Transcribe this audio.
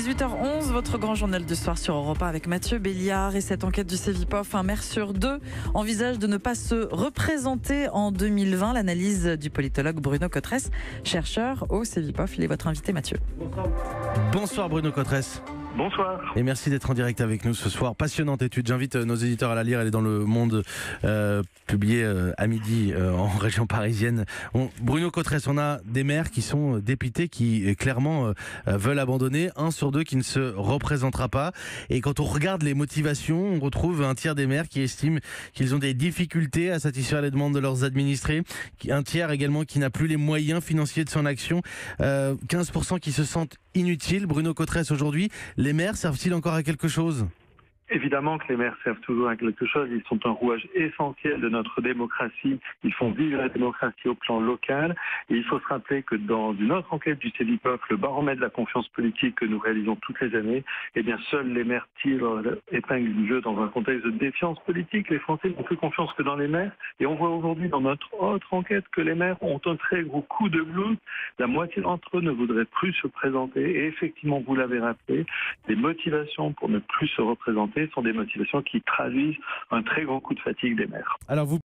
18h11, votre grand journal de soir sur Europe 1 avec Mathieu Béliard et cette enquête du Cevipof. Un maire sur deux envisage de ne pas se représenter en 2020. L'analyse du politologue Bruno Cotresse, chercheur au Cevipof. Il est votre invité, Mathieu. Bonsoir Bruno Cotresse. Bonsoir. Et merci d'être en direct avec nous ce soir. Passionnante étude. J'invite nos éditeurs à la lire. Elle est dans Le Monde, publiée à midi en région parisienne. Bruno Cotresse, on a des maires qui sont dépités, qui clairement veulent abandonner. 1 sur 2 qui ne se représentera pas. Et quand on regarde les motivations, on retrouve un tiers des maires qui estiment qu'ils ont des difficultés à satisfaire les demandes de leurs administrés. Un tiers également qui n'a plus les moyens financiers de son action. 15% qui se sentent inutiles. Bruno Cotresse, aujourd'hui, les maires servent-ils encore à quelque chose ? Évidemment que les maires servent toujours à quelque chose. Ils sont un rouage essentiel de notre démocratie. Ils font vivre la démocratie au plan local. Et il faut se rappeler que dans une autre enquête du Cevipof, le baromètre de la confiance politique que nous réalisons toutes les années, eh bien, seuls les maires tirent l'épingle du jeu dans un contexte de défiance politique. Les Français n'ont plus confiance que dans les maires. Et on voit aujourd'hui dans notre autre enquête que les maires ont un très gros coup de blues. La moitié d'entre eux ne voudraient plus se présenter. Et effectivement, vous l'avez rappelé, les motivations pour ne plus se représenter sont des motivations qui traduisent un très gros coup de fatigue des maires. Alors vous